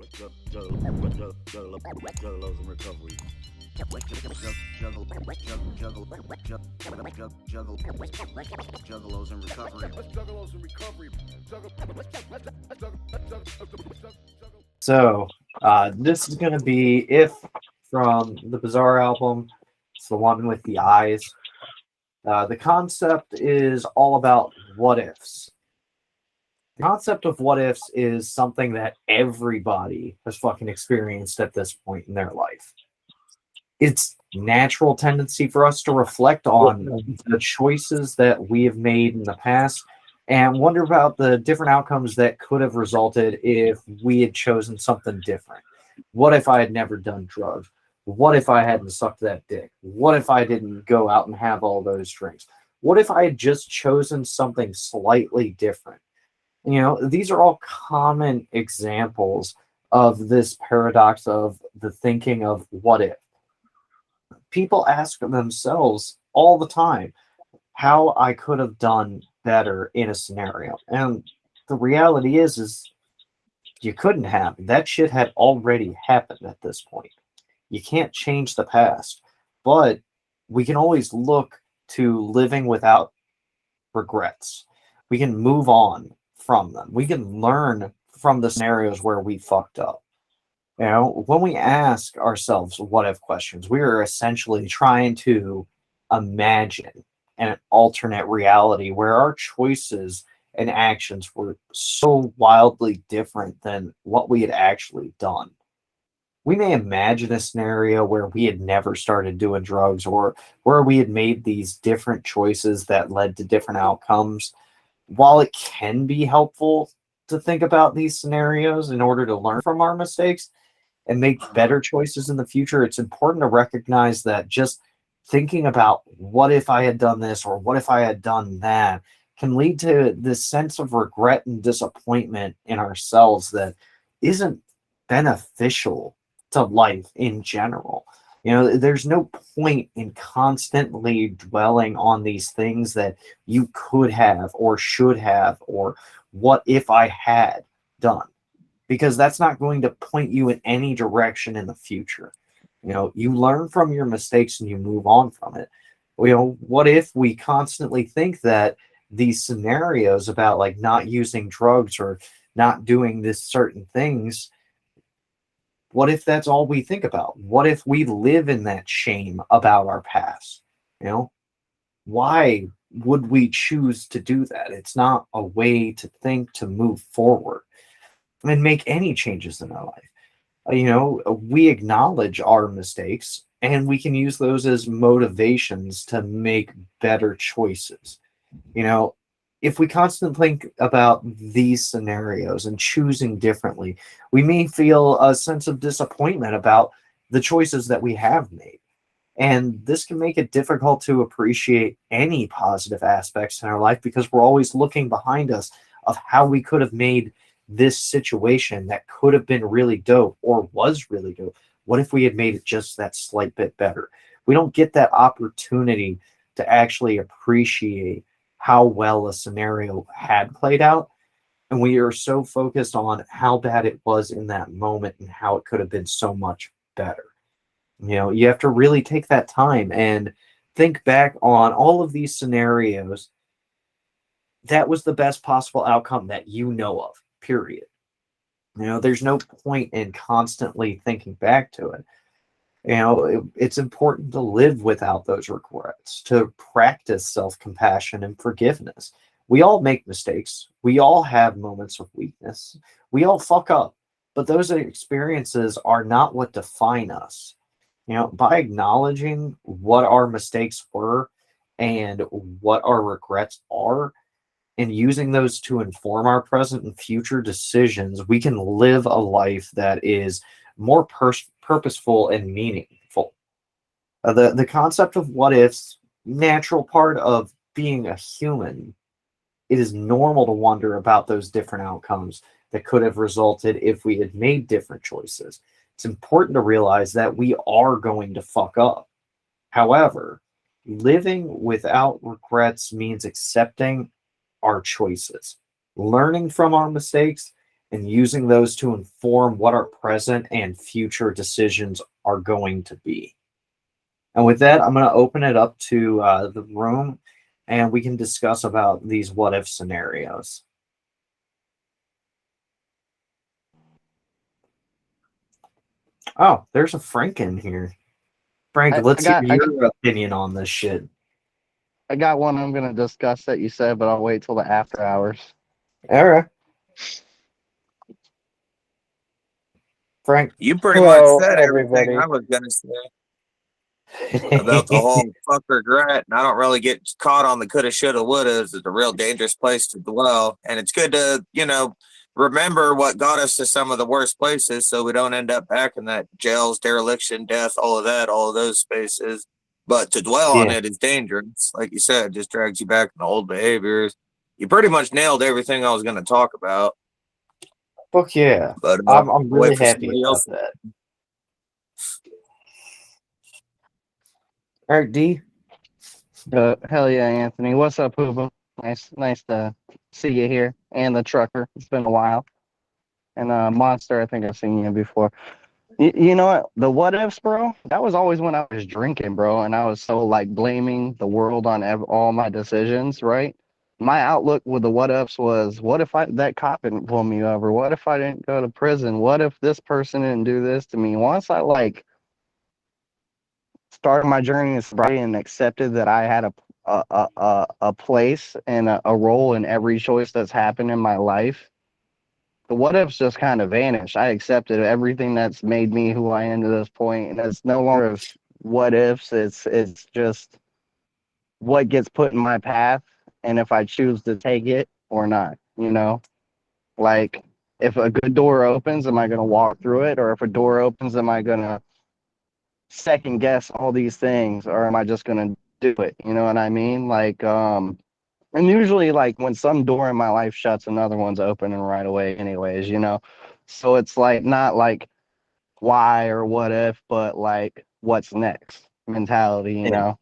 Juggalos in recovery. Juggalos in recovery. Juggalos in recovery. So, this is going to be If from the Bizarre album. It's the one with the eyes. The concept is all about what ifs. The concept of what ifs is something that everybody has fucking experienced at this point in their life. It's natural tendency for us to reflect on the choices that we have made in the past and wonder about the different outcomes that could have resulted if we had chosen something different. What if I had never done drugs? What if I hadn't sucked that dick? What if I didn't go out and have all those drinks? What if I had just chosen something slightly different? These are all common examples of this paradox of the thinking of what if. People ask themselves all the time how I could have done better in a scenario. And the reality is you couldn't have. That shit had already happened at this point. You can't change the past, but we can always look to living without regrets. We can move on from them. We can learn from the scenarios where we fucked up. When we ask ourselves what if questions, we are essentially trying to imagine an alternate reality where our choices and actions were so wildly different than what we had actually done. We may imagine a scenario where we had never started doing drugs or where we had made these different choices that led to different outcomes. While it can be helpful to think about these scenarios in order to learn from our mistakes and make better choices in the future, it's important to recognize that just thinking about what if I had done this or what if I had done that can lead to this sense of regret and disappointment in ourselves that isn't beneficial to life in general. There's no point in constantly dwelling on these things that you could have or should have or what if I had done, because that's not going to point you in any direction in the future. You learn from your mistakes and you move on from it. What if we constantly think that these scenarios about like not using drugs or not doing this certain things, what if that's all we think about? What if we live in that shame about our past? You know, why would we choose to do that? It's not a way to think to move forward and make any changes in our life. We acknowledge our mistakes and we can use those as motivations to make better choices. You know, if we constantly think about these scenarios and choosing differently, we may feel a sense of disappointment about the choices that we have made. And this can make it difficult to appreciate any positive aspects in our life because we're always looking behind us of how we could have made this situation that could have been really dope or was really dope. What if we had made it just that slight bit better? We don't get that opportunity to actually appreciate how well a scenario had played out. And we are so focused on how bad it was in that moment and how it could have been so much better. You have to really take that time and think back on all of these scenarios. That was the best possible outcome that you know of, period. There's no point in constantly thinking back to it. It's important to live without those regrets, to practice self compassion and forgiveness. We all make mistakes. We all have moments of weakness. We all fuck up. But those experiences are not what define us. By acknowledging what our mistakes were and what our regrets are, and using those to inform our present and future decisions, we can live a life that is more purposeful and meaningful. The concept of what ifs, natural part of being a human. It is normal to wonder about those different outcomes that could have resulted if we had made different choices. It's important to realize that we are going to fuck up. However, living without regrets means accepting our choices, learning from our mistakes, and using those to inform what our present and future decisions are going to be. And with that, I'm going to open it up to the room, and we can discuss about these what if scenarios. Oh, there's a Frank in here. Frank, I, I let's hear got I got your opinion on this shit. I got one I'm gonna discuss that you said, but I'll wait till the after hours. All right, Frank. You pretty much Hello, said everything everybody. I was gonna say about the whole fuck regret. And I don't really get caught on the coulda, shoulda, woulda. It's a real dangerous place to dwell, and it's good to remember what got us to some of the worst places, so we don't end up back in that jails, dereliction, death, all of that, all of those spaces. But to dwell on Yeah, it is dangerous, like you said, just drags you back into old behaviors. You pretty much nailed everything I was going to talk about. fuck yeah. But I'm I'll wait really for happy somebody about else. that. All right, D. Hell yeah, Anthony. What's up, Hooba? Nice to see you here. And the trucker. It's been a while. And Monster, I think I've seen you before. You know what? The what ifs, bro. That was always when I was drinking, bro, and I was so like blaming the world on all my decisions. Right? My outlook with the what ifs was, what if that cop didn't pull me over? What if I didn't go to prison? What if this person didn't do this to me? Once I like started my journey in sobriety and accepted that I had a place and a role in every choice that's happened in my life, the what ifs just kind of vanished. I accepted everything that's made me who I am to this point, and it's no longer what ifs. It's just what gets put in my path, and if I choose to take it or not. Like if a good door opens, am I going to walk through it, or if a door opens, am I going to second guess all these things, or am I just going to do it? You know what I mean? And usually like when some door in my life shuts, another one's opening right away anyways. So it's like not like why or what if, but like what's next mentality. Yeah,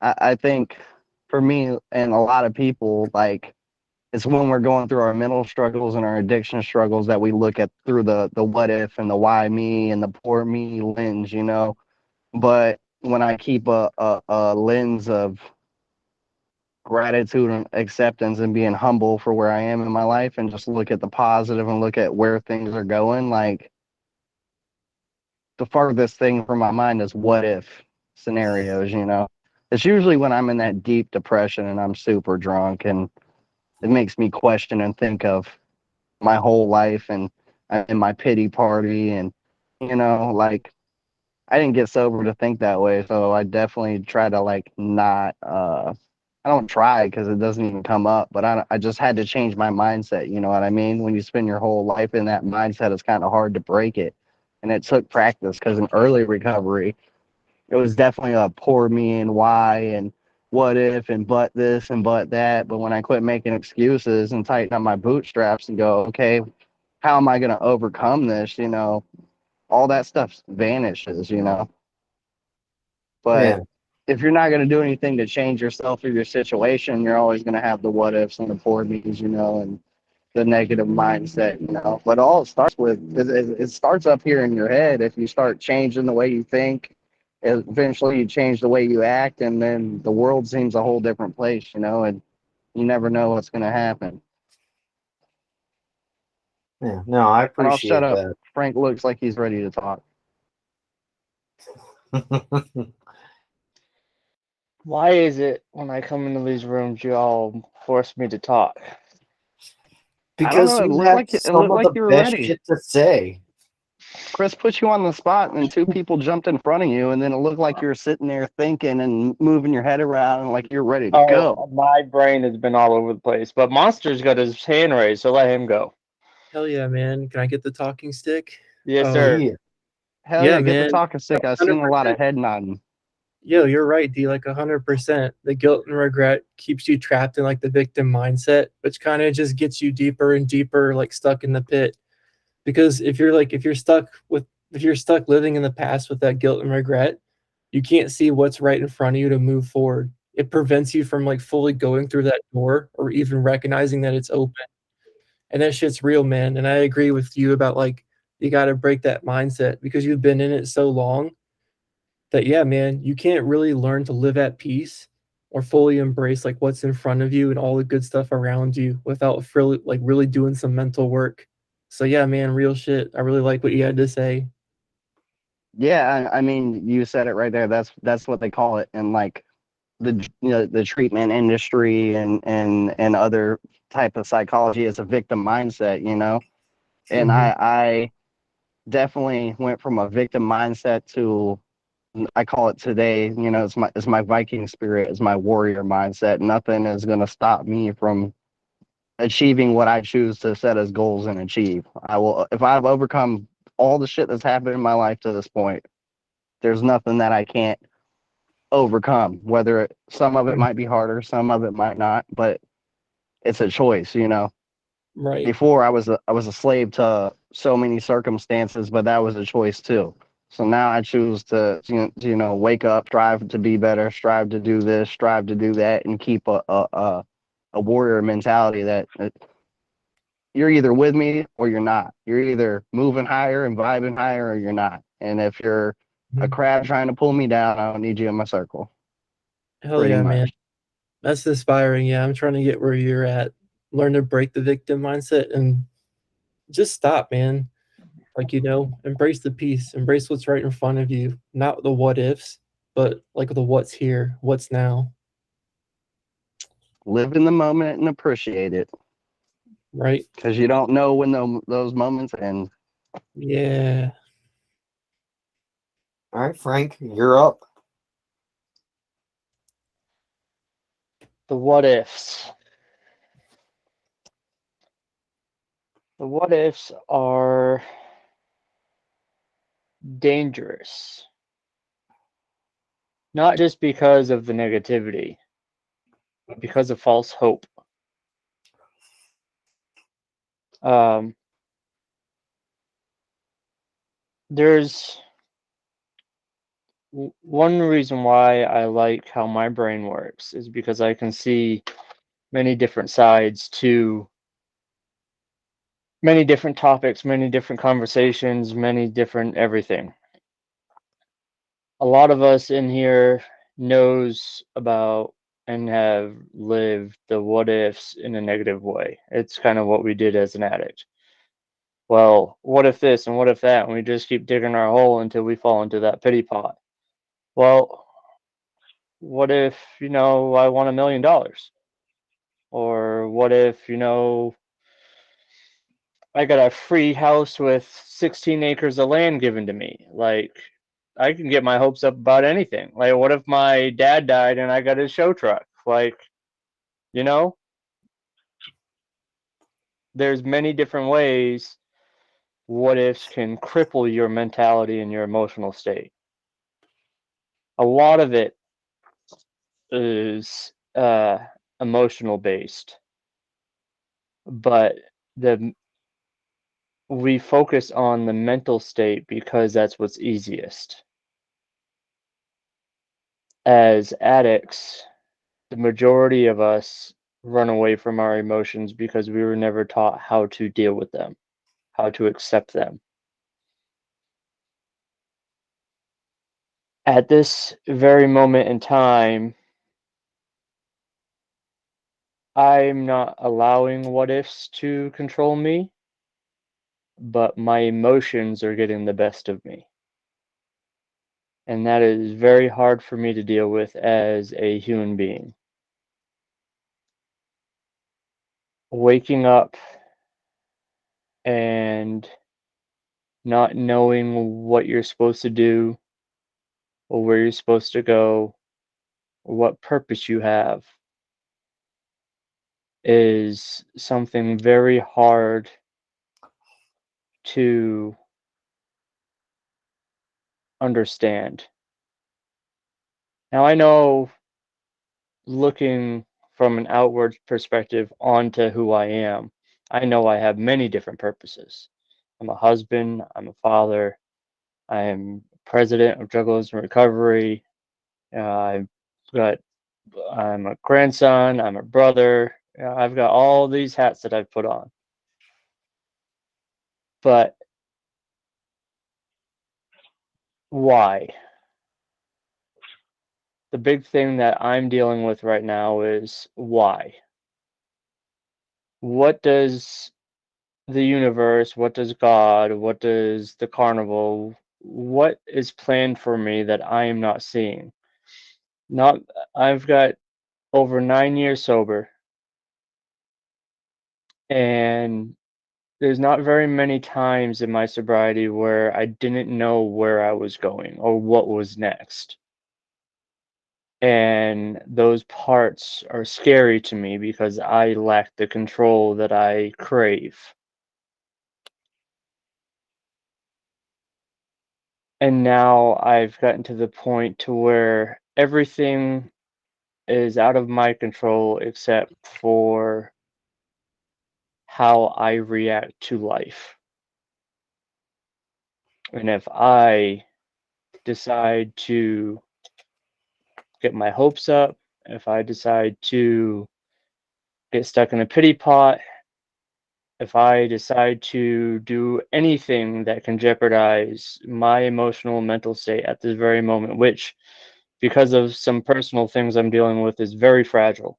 I think for me and a lot of people, like it's when we're going through our mental struggles and our addiction struggles that we look at through the what if and the why me and the poor me lens. But when I keep a lens of gratitude and acceptance and being humble for where I am in my life and just look at the positive and look at where things are going, like the farthest thing from my mind is what if scenarios. It's usually when I'm in that deep depression and I'm super drunk, and it makes me question and think of my whole life and my pity party, and like I didn't get sober to think that way, so I definitely try to like not I don't try because it doesn't even come up, but I just had to change my mindset. You know what I mean? When you spend your whole life in that mindset, it's kind of hard to break it. And it took practice because in early recovery, it was definitely a poor me and why and what if and but this and but that. But when I quit making excuses and tighten up my bootstraps and go, okay, how am I going to overcome this? All that stuff vanishes. But yeah, if you're not going to do anything to change yourself or your situation, you're always going to have the what ifs and the poor me's, and the negative mindset. But all it starts with it starts up here in your head. If you start changing the way you think, eventually you change the way you act, and then the world seems a whole different place, and you never know what's going to happen. yeah. No, I And I'll shut appreciate up. that. Frank looks like he's ready to talk. Why is it when I come into these rooms, you all force me to talk? I don't Because know. It you looked have like it some looked of like the you were best ready. shit to say. Chris put you on the spot, and then two people jumped in front of you, and then it looked like you were sitting there thinking and moving your head around, and like you're ready to go. Oh, my brain has been all over the place, but Monster's got his hand raised, so let him go. Hell yeah, man. Can I get the talking stick? Yes, Oh sir. yeah, Hell Yeah, yeah, get the man. talking stick. I've seen a lot of 100%. head nodding. Yo, you're right, D. Like 100%. The guilt and regret keeps you trapped in like the victim mindset, which kind of just gets you deeper and deeper, like stuck in the pit. Because if you're stuck living in the past with that guilt and regret, you can't see what's right in front of you to move forward. It prevents you from like fully going through that door or even recognizing that it's open. And that shit's real, man. And I agree with you about like you got to break that mindset because you've been in it so long that yeah, man, you can't really learn to live at peace or fully embrace like what's in front of you and all the good stuff around you without really like really doing some mental work. So yeah, man, real shit. I really like what you had to say. Yeah, I mean, you said it right there. That's what they call it, and like the treatment industry and other type of psychology is a victim mindset, you know. And Mhm. I definitely went from a victim mindset to, I call it today, you know, it's my Viking spirit, it's my warrior mindset. Nothing is gonna stop me from achieving what I choose to set as goals and achieve. I will, if I've overcome all the shit that's happened in my life to this point, there's nothing that I can't overcome. Whether some of it might be harder, some of it might not, but it's a choice, you know. Right. Before I was a slave to so many circumstances, but that was a choice too. So now I choose to you know wake up, strive to be better, strive to do this, strive to do that, and keep a warrior mentality that you're either with me or you're not. You're either moving higher and vibing higher or you're not. And if you're a Mhm. crab trying to pull me down, I don't need you in my circle. Hell Pretty yeah, man. much. That's inspiring. Yeah, I'm trying to get where you're at. Learn to break the victim mindset and just stop, man. Like, embrace the peace, embrace what's right in front of you, not the what ifs, but like the what's here, what's now, Live in the moment and appreciate it right? because you don't know when those moments end. Yeah. All right, Frank, you're up. The what ifs. The what ifs are dangerous, not just because of the negativity, but because of false hope. Um, there's one reason why I like how my brain works is because I can see many different sides to many different topics, many different conversations, many different everything. A lot of us in here knows about and have lived the what ifs in a negative way. It's kind of what we did as an addict. Well, what if this and what if that? And we just keep digging our hole until we fall into that pity pot. Well, what if, I won $1 million? Or what if, I got a free house with 16 acres of land given to me? Like, I can get my hopes up about anything. Like, what if my dad died and I got his show truck? Like, you know, there's many different ways what ifs can cripple your mentality and your emotional state. A lot of it is emotional based, but the we focus on the mental state because that's what's easiest. As addicts, the majority of us run away from our emotions because we were never taught how to deal with them, how to accept them. At this very moment in time, I'm not allowing what ifs to control me, but my emotions are getting the best of me. And that is very hard for me to deal with as a human being. Waking up and not knowing what you're supposed to do or where you're supposed to go or what purpose you have is something very hard to understand. Now, I know looking from an outward perspective onto who I know I have many different purposes. I'm a husband, I'm a father, I am president of Juggalos in Recovery. I've got, I'm a grandson, I'm a brother. I've got all these hats that I've put on. But why? The big thing that I'm dealing with right now is why. What does the universe, what does God, what does the carnival, what is planned for me that I am not seeing? Not I've got over 9 years sober, and there's not very many times in my sobriety where I didn't know where I was going or what was next. And those parts are scary to me because I lack the control that I crave. And now I've gotten to the point to where everything is out of my control except for how I react to life. And if I decide to get my hopes up, if I decide to get stuck in a pity pot, if I decide to do anything that can jeopardize my emotional and mental state at this very moment, which, because of some personal things I'm dealing with, is very fragile,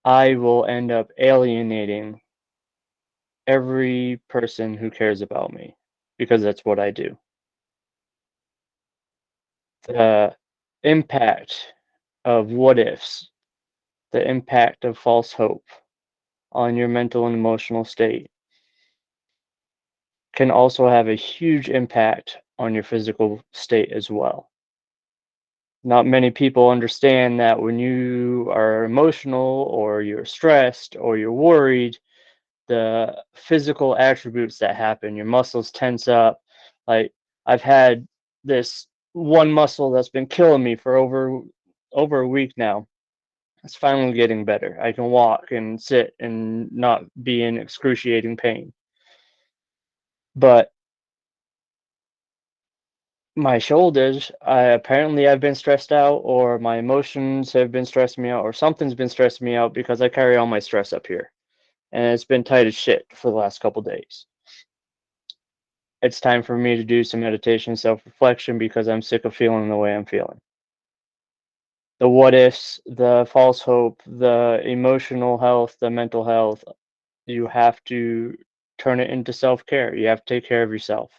I will end up alienating every person who cares about me because that's what I do. The impact of what ifs, the impact of false hope on your mental and emotional state can also have a huge impact on your physical state as well. Not many people understand that when you are emotional or you're stressed or you're worried, the physical attributes that happen, your muscles tense up. Like, I've had this one muscle that's been killing me for over a week now. It's finally getting better. I can walk and sit and not be in excruciating pain. But my shoulders, apparently I've been stressed out, or my emotions have been stressing me out, or something's been stressing me out because I carry all my stress up here. And it's been tight as shit for the last couple days. It's time for me to do some meditation, self-reflection, because I'm sick of feeling the way I'm feeling. The what ifs, the false hope, the emotional health, the mental health, you have to turn it into self-care. You have to take care of yourself.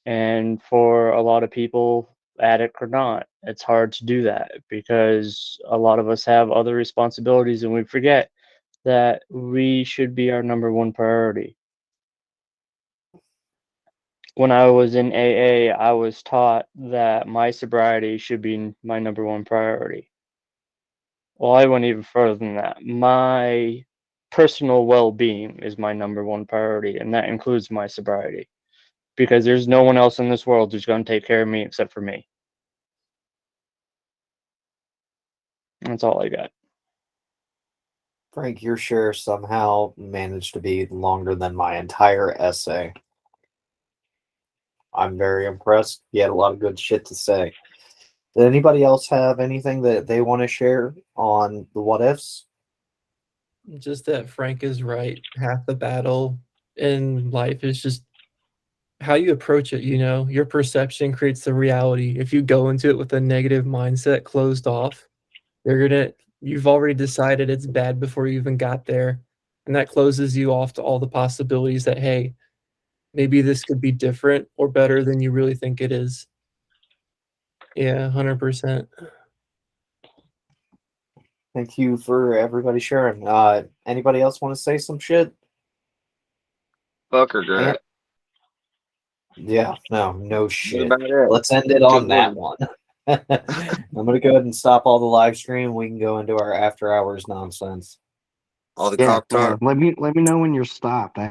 And for a lot of people, addict or not, it's hard to do that because a lot of us have other responsibilities and we forget that we should be our number one priority. When I was in AA, I was taught that my sobriety should be my number one priority. Well, I went even further than that. My personal well-being is my number one priority, and that includes my sobriety. Because there's no one else in this world who's going to take care of me except for me. That's all I got. Frank, your share somehow managed to be longer than my entire essay. I'm very impressed. You had a lot of good shit to say. Did anybody else have anything that they want to share on the what ifs? Just that Frank is right. Half the battle in life is just how you approach it. Your perception creates the reality. If you go into it with a negative mindset, closed off, you've already decided it's bad before you even got there. And that closes you off to all the possibilities that, hey, maybe this could be different or better than you really think it is. Yeah, 100%. Thank you for everybody sharing. Anybody else want to say some shit? Fuck or Grat. Yeah, no That's shit. about it. Let's end it on Good that one. one. I'm gonna go ahead and stop all the live stream. We can go into our after hours nonsense. All the Yeah, cock yeah. talk. Let me know when you're stopped. I